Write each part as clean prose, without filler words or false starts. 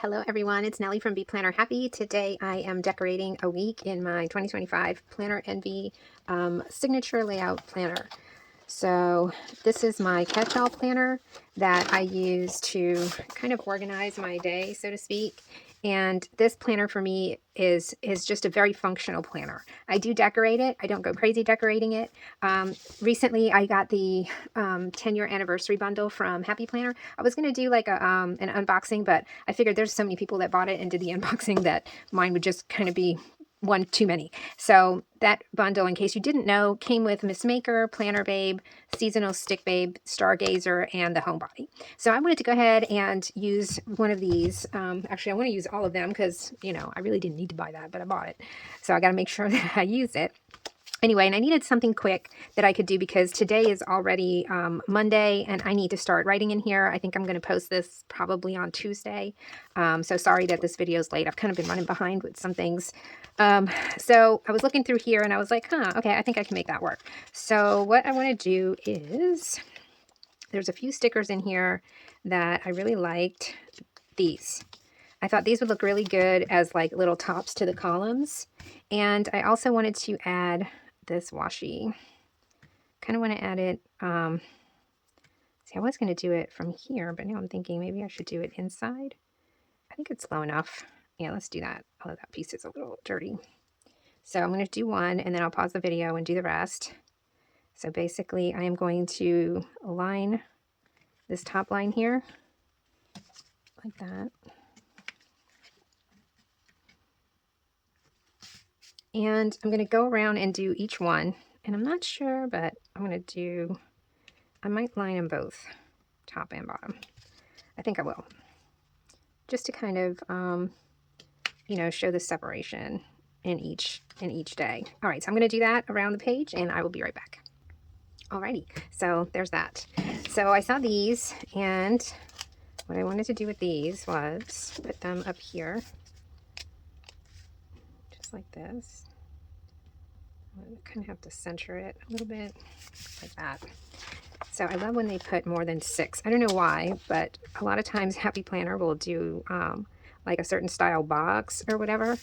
Hello everyone, it's Nellie from Be Planner Happy. Today I am decorating a week in my 2025 Planner Envy signature layout planner. So this is my catch-all planner that I use to kind of organize my day, so to speak. And this planner for me is just a very functional planner. I do decorate it. I don't go crazy decorating it. Recently, I got the 10-year anniversary bundle from Happy Planner. I was going to do like an unboxing, but I figured there's so many people that bought it and did the unboxing that mine would just kind of be one too many. So that bundle, in case you didn't know, came with Miss Maker, Planner Babe, Seasonal Stick Babe, Stargazer, and the Homebody. So I wanted to go ahead and use one of these. Actually, I want to use all of them because, you know, I really didn't need to buy that, but I bought it. So I got to make sure that I use it. Anyway, and I needed something quick that I could do because today is already Monday and I need to start writing in here. I think I'm going to post this probably on Tuesday. So sorry that this video is late. I've kind of been running behind with some things. So I was looking through here and I was like, okay, I think I can make that work. So what I want to do is, there's a few stickers in here that I really liked. These. I thought these would look really good as like little tops to the columns. And I also wanted to add this washi. Kind of want to add it. See, I was going to do it from here, but now I'm thinking maybe I should do it inside. I think it's low enough. Yeah, let's do that. Although that piece is a little dirty. So I'm going to do one and then I'll pause the video and do the rest. So basically I am going to align this top line here like that. And I'm going to go around and do each one. And I'm not sure, but I'm going to do, I might line them both, top and bottom. I think I will. Just to kind of, you know, show the separation in each day. All right, so I'm going to do that around the page and I will be right back. Alrighty, so there's that. So I saw these and what I wanted to do with these was put them up here. Just like this. I kind of have to center it a little bit like that. So I love when they put more than 6. I don't know why, but a lot of times Happy Planner will do like a certain style box or whatever,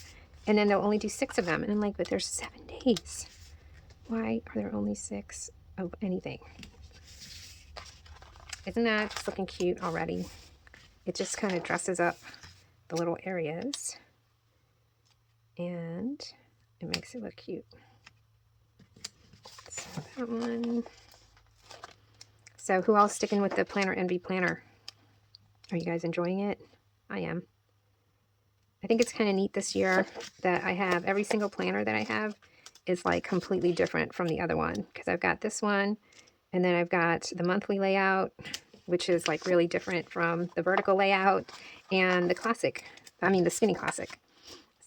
and then they'll only do 6 of them. And I'm like, but there's 7 days. Why are there only 6 of anything? Isn't that just looking cute already? It just kind of dresses up the little areas and it makes it look cute. So that one. So who else sticking with the Planner Envy planner? Are you guys enjoying it? I am. I think it's kind of neat this year that I have every single planner that I have is like completely different from the other one, because I've got this one and then I've got the monthly layout, which is like really different from the vertical layout, and the classic, I mean the skinny classic.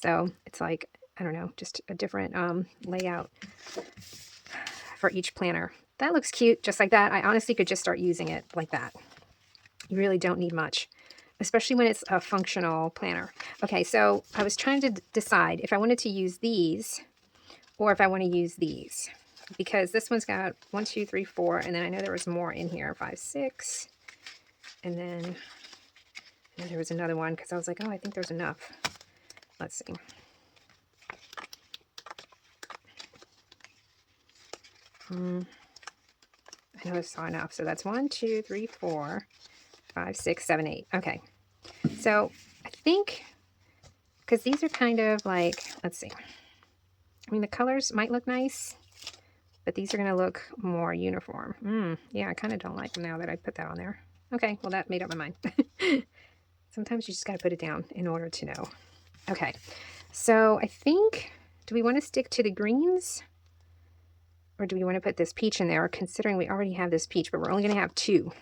So it's like, I don't know, just a different layout for each planner. That looks cute just like that. I honestly could just start using it like that. You really don't need much, especially when it's a functional planner. Okay, so I was trying to decide if I wanted to use these or if I want to use these, because this one's got 1, 2, 3, 4, and then I know there was more in here, 5, 6, and then there was another one because I was like, oh, I think there's enough. Let's see. I know I saw enough. So that's 1, 2, 3, 4, 5, 6, 7, 8. Okay. So I think, because these are kind of like, let's see. I mean, the colors might look nice, but these are going to look more uniform. Yeah, I kind of don't like them now that I put that on there. Okay, well, that made up my mind. Sometimes you just got to put it down in order to know. Okay, so I think, do we want to stick to the greens? Or do we want to put this peach in there, considering we already have this peach, but we're only going to have 2.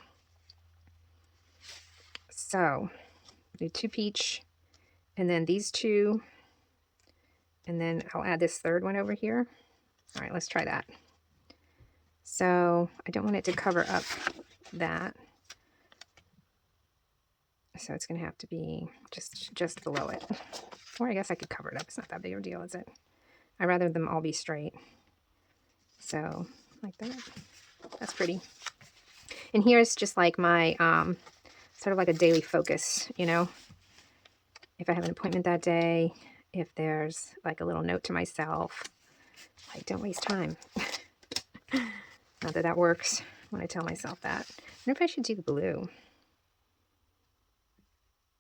So, do 2 peach, and then these 2, and then I'll add this third one over here. All right, let's try that. So, I don't want it to cover up that. So it's going to have to be just below it. Or I guess I could cover it up. It's not that big of a deal, is it? I'd rather them all be straight. So, like that. That's pretty. And here's just like my, sort of like a daily focus, you know. if I have an appointment that day, if there's like a little note to myself, like don't waste time. Not that that works when I tell myself that. I wonder if I should do the blue,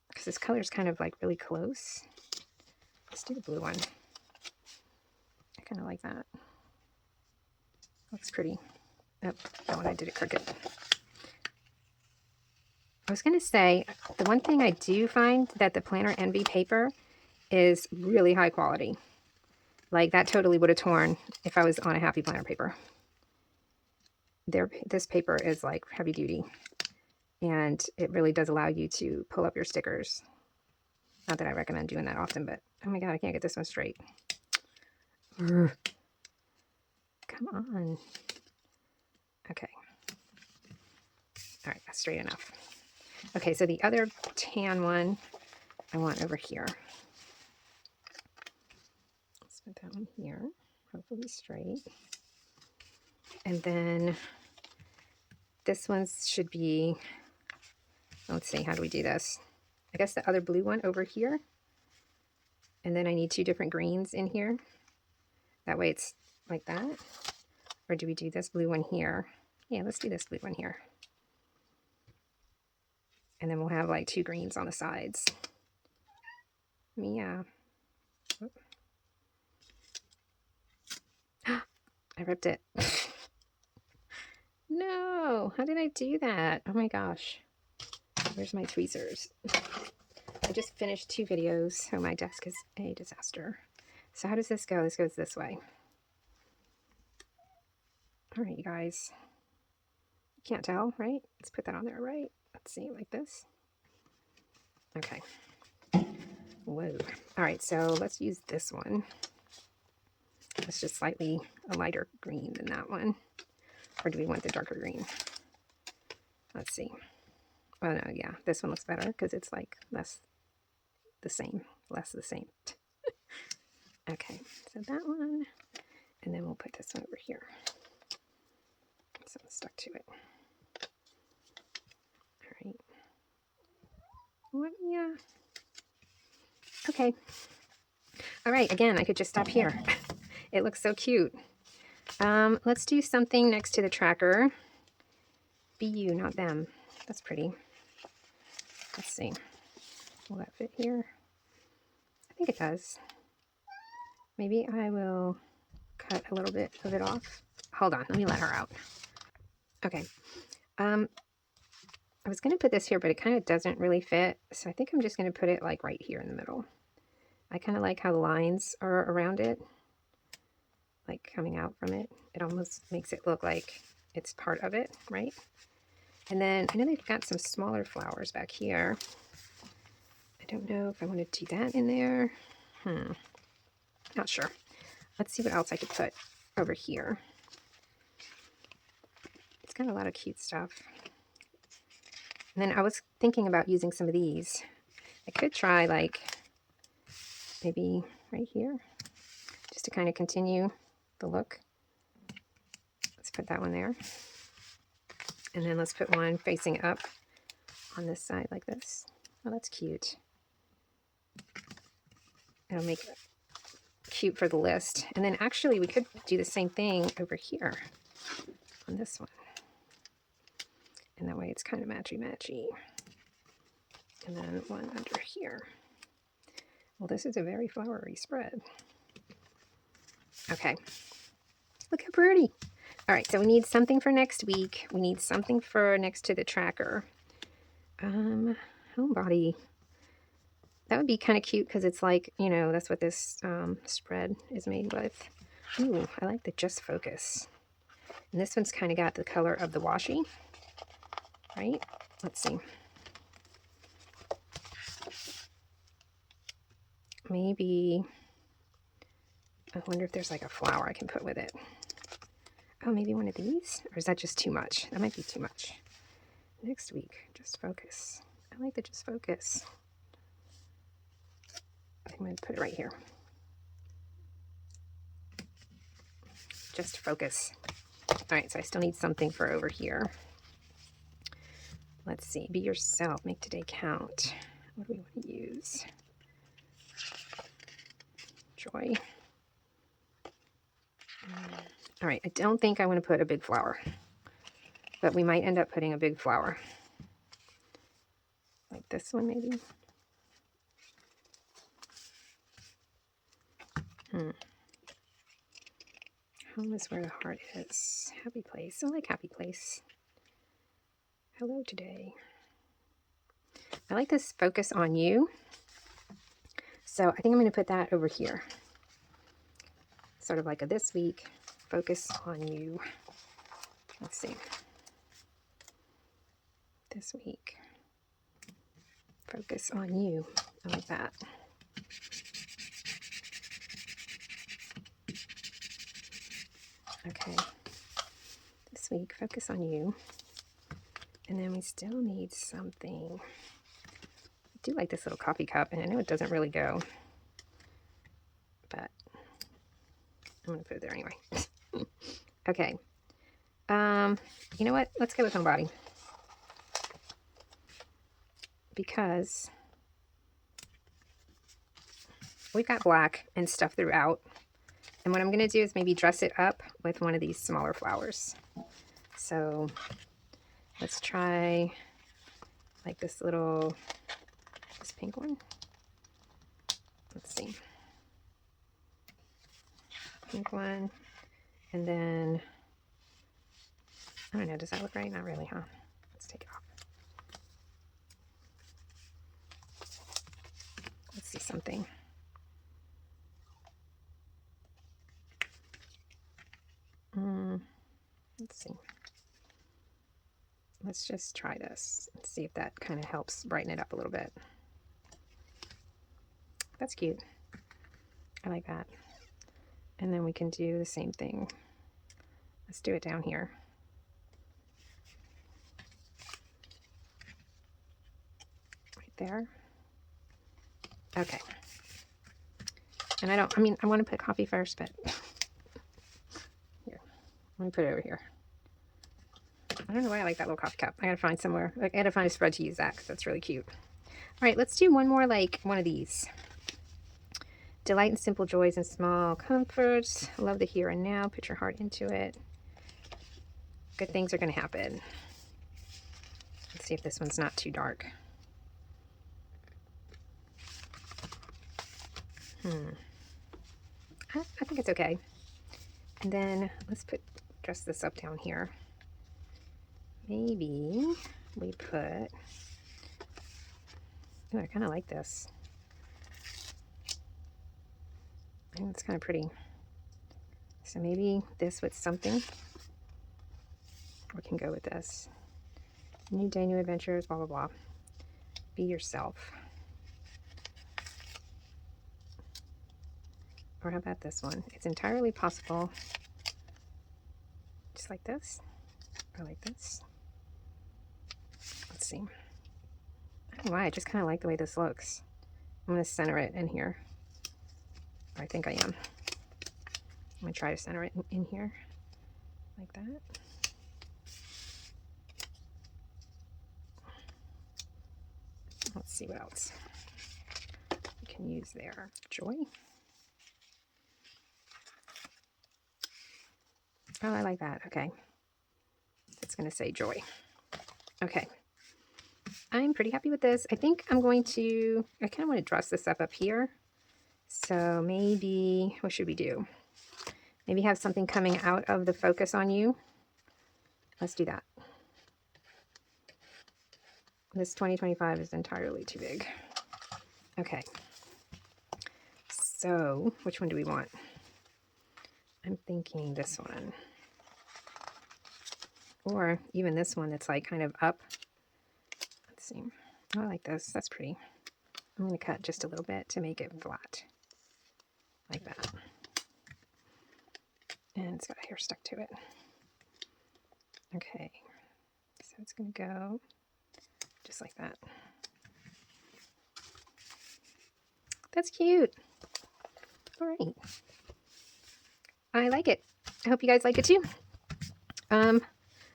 because this color is kind of like really close. Let's do the blue one. I kind of like that. Looks pretty. Oh, that one I did it crooked. I was going to say, the one thing I do find that the Planner Envy paper is really high quality. Like that totally would have torn if I was on a Happy Planner paper. This paper is like heavy duty, and it really does allow you to pull up your stickers. Not that I recommend doing that often, but oh my god, I can't get this one straight. Urgh. Come on. Okay. All right, that's straight enough. Okay, so the other tan one I want over here. Let's put that one here, hopefully straight. And then this one should be, let's see, how do we do this? I guess the other blue one over here. And then I need two different greens in here. That way it's like that. Or do we do this blue one here? Yeah, let's do this blue one here. And then we'll have like two greens on the sides. Yeah. I ripped it. No, how did I do that? Oh my gosh. Where's my tweezers? I just finished 2 videos, so my desk is a disaster. So how does this go? This goes this way. All right, you guys. You can't tell, right? Let's put that on there, right? Let's see, like this. Okay. Whoa. All right, so let's use this one. It's just slightly a lighter green than that one. Or do we want the darker green? Let's see. Oh no, yeah, this one looks better because it's like less the same. Okay, so that one, and then we'll put this one over here. So it's stuck to it. All right. What? Yeah. Okay. All right, again, I could just stop here. It looks so cute. Let's do something next to the tracker. Be you, not them. That's pretty. Let's see. Will that fit here? I think it does. Maybe I will cut a little bit of it off. Hold on, let me let her out. Okay. I was going to put this here, but it kind of doesn't really fit. So I think I'm just going to put it like right here in the middle. I kind of like how the lines are around it, like coming out from it. It almost makes it look like it's part of it, right? And then I know they've got some smaller flowers back here. I don't know if I want to do that in there. Not sure. Let's see what else I could put over here. It's got a lot of cute stuff. And then I was thinking about using some of these. I could try like maybe right here, just to kind of continue the look. Let's put that one there. And then let's put one facing up on this side like this. Oh, that's cute. It'll make it cute for the list. And then actually we could do the same thing over here on this one. And that way it's kind of matchy-matchy. And then one under here. Well, this is a very flowery spread. Okay. Look how pretty. All right, so we need something for next week. We need something for next to the tracker. Homebody. That would be kind of cute because it's like, you know, that's what this spread is made with. Ooh, I like the Just Focus. And this one's kind of got the color of the washi, right? Let's see. Maybe, I wonder if there's like a flower I can put with it. Oh, maybe one of these? Or is that just too much? That might be too much. Next week, Just Focus. I like the Just Focus. I'm going to put it right here. Just Focus. All right, so I still need something for over here. Let's see. Be yourself. Make today count. What do we want to use? Joy. All right, I don't think I want to put a big flower, but we might end up putting a big flower. Like this one maybe. Home is where the heart is. Happy place. I like happy place. Hello today. I like this focus on you. So I think I'm going to put that over here. Sort of like a this week, focus on you. Let's see. This week, focus on you. I like that. Okay. This week, focus on you. And then we still need something. I do like this little coffee cup, and I know it doesn't really go, but I'm going to put it there anyway. Okay. You know what? Let's go with Homebody. Because we've got black and stuff throughout. And what I'm going to do is maybe dress it up with one of these smaller flowers. So let's try like this pink one. Let's see. Pink one. And then, I don't know, does that look right? Not really, huh? Let's take it off. Let's see something. Let's see. Let's just try this and see if that kind of helps brighten it up a little bit. That's cute. I like that. And then we can do the same thing. Let's do it down here. Right there. Okay. And I want to put coffee first, but here. Let me put it over here. I don't know why I like that little coffee cup. I gotta find somewhere. I gotta find a spread to use that because that's really cute. All right, let's do one more, like one of these. Delight in simple joys and small comforts. Love the here and now. Put your heart into it. Good things are gonna happen. Let's see if this one's not too dark. I think it's okay. And then let's dress this up down here. Maybe we put, oh, I kind of like this. I think it's kind of pretty. So maybe this with something. We can go with this. New day, new adventures, blah, blah, blah. Be yourself. Or how about this one? It's entirely possible. Just like this. Or like this. Let's see. I don't know why, I just kind of like the way this looks. I'm going to center it in here. Or I think I am. I'm going to try to center it in here. Like that. Let's see what else we can use there. Joy. Oh, I like that. Okay. It's going to say joy. Okay. I'm pretty happy with this. I think I'm going to, I kind of want to dress this up here. So maybe, what should we do? Maybe have something coming out of the focus on you. Let's do that. This 2025 is entirely too big. Okay. So, which one do we want? I'm thinking this one. Or even this one that's like kind of up. Let's see. Oh, I like this. That's pretty. I'm going to cut just a little bit to make it flat. Like that. And it's got hair stuck to it. Okay. So it's going to go just like that. That's cute. All right. I like it. I hope you guys like it too.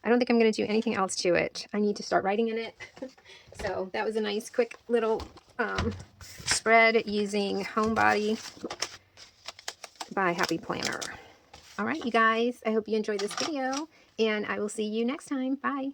I don't think I'm going to do anything else to it. I need to start writing in it. So that was a nice quick little spread using Homebody. by Happy Planner. All right, you guys, I hope you enjoyed this video, and I will see you next time. Bye.